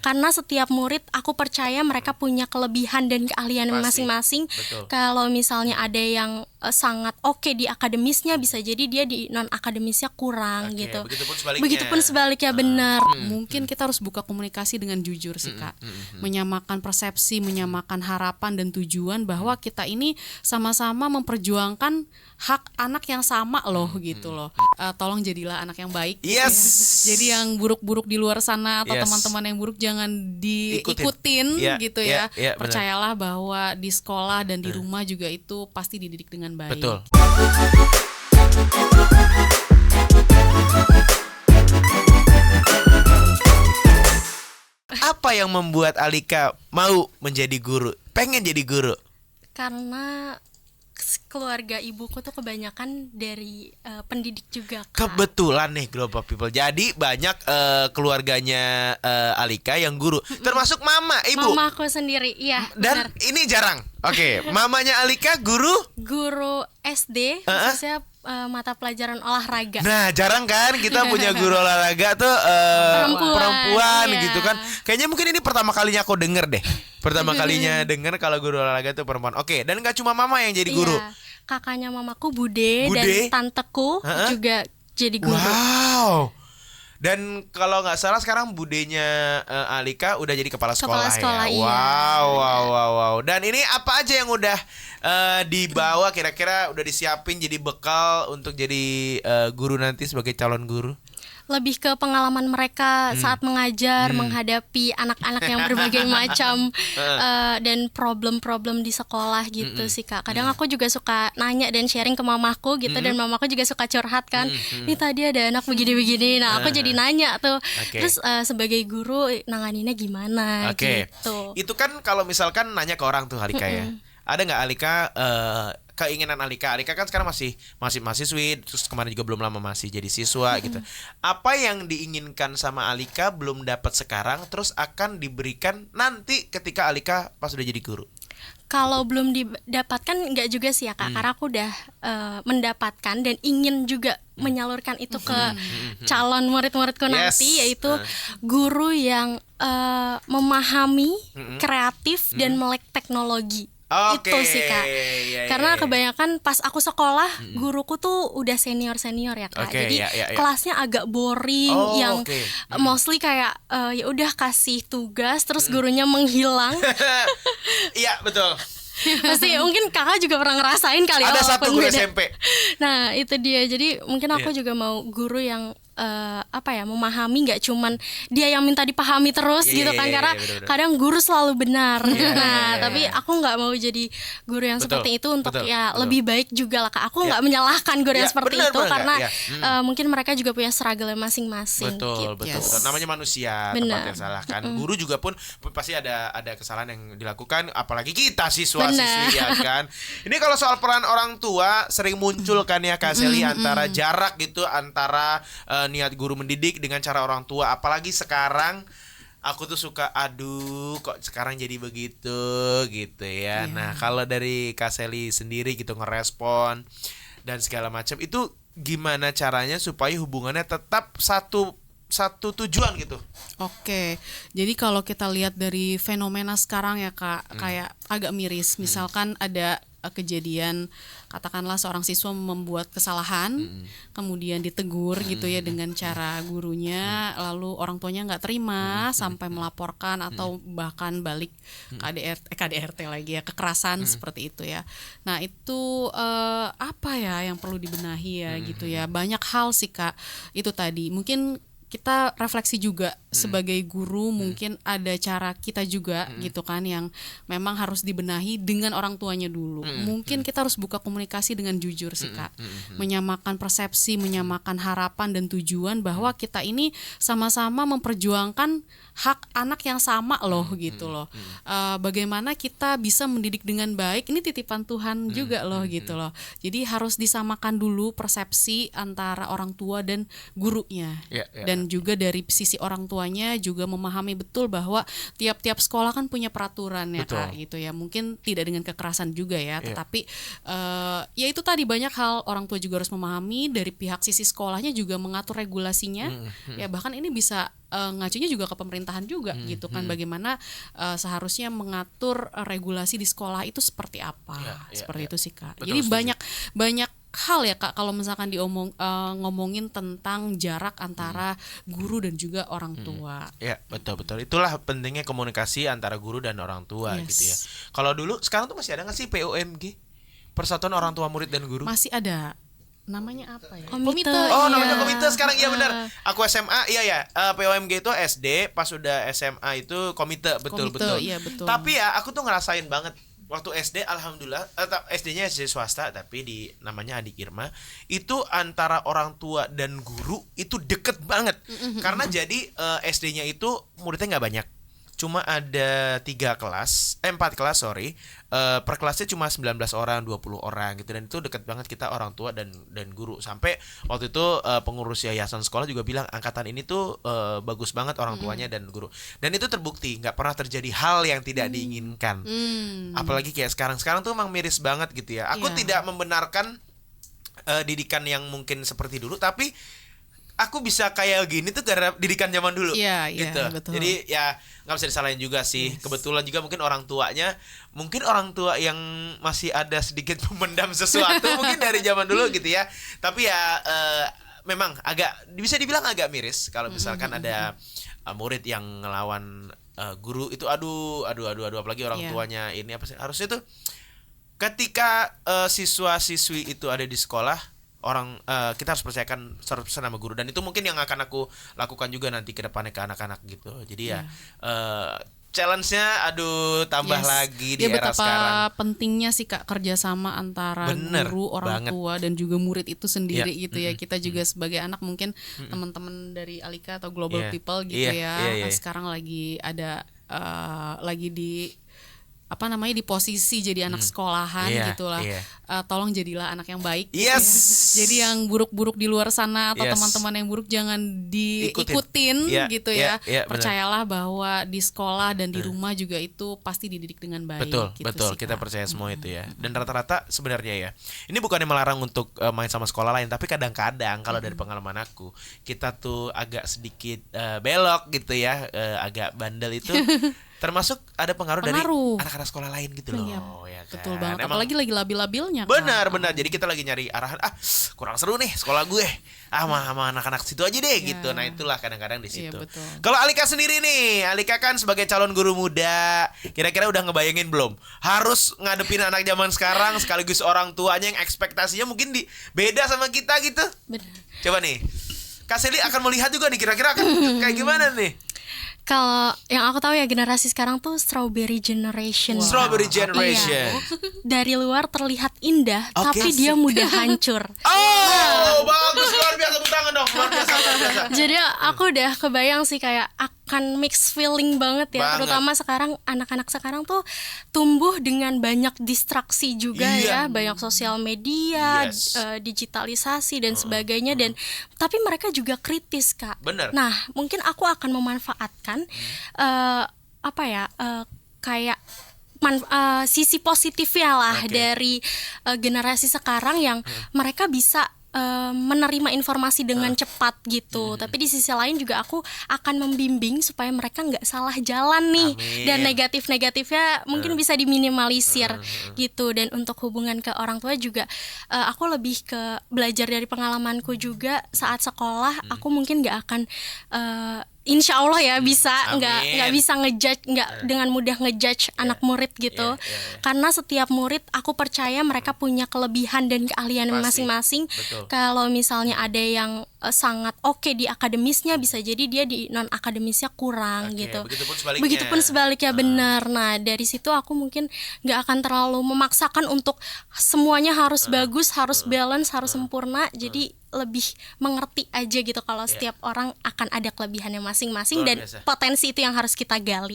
Karena setiap murid aku percaya mereka punya kelebihan dan keahlian masing-masing. Kalau misalnya ada yang sangat oke di akademisnya, bisa jadi dia di non akademisnya kurang gitu. Begitupun sebaliknya benar. Mungkin kita harus buka komunikasi dengan jujur sih Kak. Menyamakan persepsi, menyamakan harapan dan tujuan bahwa kita ini sama-sama memperjuangkan hak anak yang sama loh gitu loh. Tolong jadilah anak yang baik. Yes. Gitu ya. Jadi yang buruk-buruk di luar sana atau teman-teman yang buruk jangan diikutin gitu ya. Percayalah bahwa di sekolah dan di rumah juga itu pasti dididik dengan baik. Betul. Apa yang membuat Alika mau menjadi guru? Pengen jadi guru? Karena keluarga ibuku tuh kebanyakan dari pendidik juga, Kak. Kebetulan nih Global People. Jadi banyak keluarganya Alika yang guru, termasuk mama, ibu. Mamaku sendiri, iya. Dan benar. ini jarang. Oke, mamanya Alika guru SD, khususnya mata pelajaran olahraga. Nah, jarang kan kita punya guru olahraga tuh perempuan iya. gitu kan. Kayaknya mungkin ini pertama kalinya aku denger deh. Pertama kalinya denger kalau guru olahraga tuh perempuan. Oke, dan gak cuma mama yang jadi guru. Iya. Kakaknya mamaku Bude dan tanteku juga jadi guru. Wow. Dan kalau nggak salah sekarang budenya Alika udah jadi kepala sekolah ya. Iya. Wow. Dan ini apa aja yang udah dibawa kira-kira udah disiapin jadi bekal untuk jadi guru nanti sebagai calon guru? Lebih ke pengalaman mereka saat mengajar, menghadapi anak-anak yang berbagai macam dan problem-problem di sekolah gitu sih Kak. Kadang aku juga suka nanya dan sharing ke mamaku gitu, dan mamaku juga suka curhat kan. Ini tadi ada anak begini-begini. Nah, aku jadi nanya tuh. Terus sebagai guru nanganinnya gimana gitu. Itu kan kalau misalkan nanya ke orang tuh Alika ya. Ada nggak Alika keinginan Alika kan sekarang masih mahasiswi, terus kemarin juga belum lama masih jadi siswa gitu. Apa yang diinginkan sama Alika belum dapat sekarang, terus akan diberikan nanti ketika Alika pas udah jadi guru? Kalau belum didapatkan enggak juga sih ya Kak, karena aku udah mendapatkan dan ingin juga menyalurkan itu ke calon murid-muridku nanti, yaitu guru yang memahami, kreatif dan melek teknologi. Itu sih Kak. Karena kebanyakan pas aku sekolah guruku tuh udah senior ya Kak. Jadi kelasnya agak boring, yang mostly kayak ya udah kasih tugas terus gurunya menghilang. Iya betul. Pasti mungkin kakak juga pernah ngerasain kali ya. Ada satu guru SMP. Nah itu dia. Jadi mungkin aku juga mau guru yang memahami, nggak cuman dia yang minta dipahami terus gitu kan, karena kadang guru selalu benar. Tapi aku nggak mau jadi guru yang seperti itu untuk lebih baik juga lah Kak. Aku nggak menyalahkan guru yang seperti itu karena mungkin mereka juga punya struggle masing-masing. Betul. Namanya manusia, tempat yang salah kan. Guru juga pun pasti ada kesalahan yang dilakukan, apalagi kita siswa-siswi ya kan. Ini kalau soal peran orang tua sering muncul kan ya Kak Sally, antara jarak gitu antara niat guru mendidik dengan cara orang tua. Apalagi sekarang aku tuh suka aduh kok sekarang jadi begitu gitu ya. Nah kalau dari Kak Sally sendiri gitu ngerespon dan segala macam itu gimana caranya supaya hubungannya tetap satu tujuan gitu? Oke, jadi kalau kita lihat dari fenomena sekarang ya Kak, kayak agak miris. Misalkan ada kejadian, katakanlah seorang siswa membuat kesalahan, kemudian ditegur gitu ya dengan cara gurunya, lalu orang tuanya nggak terima sampai melaporkan atau bahkan balik KDRT lagi ya, kekerasan seperti itu ya. Nah itu apa ya yang perlu dibenahi ya gitu ya. Banyak hal sih Kak, itu tadi mungkin kita refleksi juga sebagai guru, mungkin ada cara kita juga gitu kan yang memang harus dibenahi dengan orang tuanya dulu. Mungkin kita harus buka komunikasi dengan jujur sih Kak. Menyamakan persepsi, menyamakan harapan dan tujuan bahwa kita ini sama-sama memperjuangkan hak anak yang sama loh gitu loh. Bagaimana kita bisa mendidik dengan baik, ini titipan Tuhan juga loh gitu loh. Jadi harus disamakan dulu persepsi antara orang tua dan gurunya. Dan dan juga dari sisi orang tuanya juga memahami betul bahwa tiap-tiap sekolah kan punya peraturan ya Kak gitu ya. Mungkin tidak dengan kekerasan juga ya, tetapi ya itu tadi banyak hal orang tua juga harus memahami, dari pihak sisi sekolahnya juga mengatur regulasinya. Ya bahkan ini bisa ngacunya juga ke pemerintahan juga gitu kan, bagaimana seharusnya mengatur regulasi di sekolah itu seperti apa, seperti itu sih Kak. Betul, jadi setuju. banyak hal ya Kak kalau misalkan ngomongin tentang jarak antara guru dan juga orang tua. Ya betul. Itulah pentingnya komunikasi antara guru dan orang tua gitu ya. Kalau dulu, sekarang tuh masih ada nggak sih POMG, Persatuan Orang Tua Murid dan Guru? Masih ada. Namanya apa ya? Komite. Oh, namanya komite sekarang. Iya benar. Aku SMA, POMG itu SD, pas udah SMA itu komite, betul. Iya, betul. Tapi ya aku tuh ngerasain banget waktu SD, alhamdulillah, SD-nya SD swasta tapi di namanya Adik Irma, itu antara orang tua dan guru itu deket banget. Karena jadi SD-nya itu muridnya nggak banyak. Cuma ada 4 kelas, per kelasnya cuma 19 orang, 20 orang gitu, dan itu deket banget kita orang tua dan guru. Sampai waktu itu pengurus yayasan sekolah juga bilang angkatan ini tuh bagus banget orang tuanya dan guru. Dan itu terbukti nggak pernah terjadi hal yang tidak diinginkan. Apalagi kayak sekarang tuh emang miris banget gitu ya. Aku tidak membenarkan didikan yang mungkin seperti dulu, tapi aku bisa kayak gini tuh karena didikan zaman dulu, gitu. Betul. Jadi ya nggak bisa disalahin juga sih. Kebetulan juga mungkin orang tua yang masih ada sedikit memendam sesuatu mungkin dari zaman dulu gitu ya. Tapi ya memang agak bisa dibilang agak miris kalau misalkan ada murid yang ngelawan guru itu. Aduh, apalagi orang tuanya ini apa sih? Harusnya tuh ketika siswa-siswi itu ada di sekolah, kita harus percayakan 100% sama guru, dan itu mungkin yang akan aku lakukan juga nanti ke depannya ke anak-anak gitu. Jadi challenge-nya tambah lagi di era sekarang. Betapa pentingnya sih Kak kerjasama antara guru, orang tua dan juga murid itu sendiri gitu ya. Kita juga sebagai anak mungkin teman-teman dari Alika atau Global People gitu kan sekarang lagi ada lagi di di posisi jadi anak sekolahan gitulah. Tolong jadilah anak yang baik gitu ya. Jadi yang buruk-buruk di luar sana atau teman-teman yang buruk jangan diikutin gitu ya. Percayalah bahwa di sekolah dan di rumah juga itu pasti dididik dengan baik. Betul. Kita percaya semua itu ya. Dan rata-rata sebenarnya ya, ini bukannya melarang untuk main sama sekolah lain, tapi kadang-kadang kalau dari pengalaman aku, kita tuh agak sedikit belok gitu ya, agak bandel itu termasuk ada pengaruh dari anak-anak sekolah lain gitu loh. Ya kan? Betul banget. Apalagi lagi labil-labilnya. Benar. Jadi kita lagi nyari arahan. Kurang seru nih sekolah gue. Sama anak-anak situ aja deh gitu. Nah itulah kadang-kadang di situ. Kalau Alika sendiri nih, Alika kan sebagai calon guru muda, kira-kira udah ngebayangin belum? Harus ngadepin anak zaman sekarang sekaligus orang tuanya yang ekspektasinya mungkin beda sama kita gitu. Benar. Coba nih, Kak Seli akan melihat juga nih kira-kira akan kayak gimana nih? Kalau yang aku tahu ya generasi sekarang tuh strawberry generation. Strawberry generation. Dari luar terlihat indah, tapi dia mudah hancur. Bagus, luar biasa, tepuk tangan dong. Luar biasa. Jadi aku udah kebayang sih kayak akan mix feeling banget ya. Terutama sekarang anak-anak sekarang tuh tumbuh dengan banyak distraksi juga ya, banyak sosial media, digitalisasi dan sebagainya, dan tapi mereka juga kritis Kak. Bener. Nah mungkin aku akan memanfaatkan kayak sisi positifnya lah dari generasi sekarang yang mereka bisa menerima informasi dengan cepat gitu. Tapi di sisi lain juga aku akan membimbing supaya mereka nggak salah jalan nih. Dan negatif-negatifnya mungkin bisa diminimalisir gitu. Dan untuk hubungan ke orang tua juga aku lebih ke belajar dari pengalamanku juga saat sekolah. Aku mungkin nggak akan insya Allah ya bisa nggak bisa ngejudge, nggak dengan mudah ngejudge anak murid gitu. Karena setiap murid aku percaya mereka punya kelebihan dan keahlian masing-masing. Kalau misalnya ada yang sangat oke di akademisnya, bisa jadi dia di non akademisnya kurang gitu. Begitupun sebaliknya benar. Nah dari situ aku mungkin nggak akan terlalu memaksakan untuk semuanya harus bagus, harus balance, harus sempurna. Jadi lebih mengerti aja gitu kalau setiap orang akan ada kelebihannya masing-masing dan potensi itu yang harus kita gali.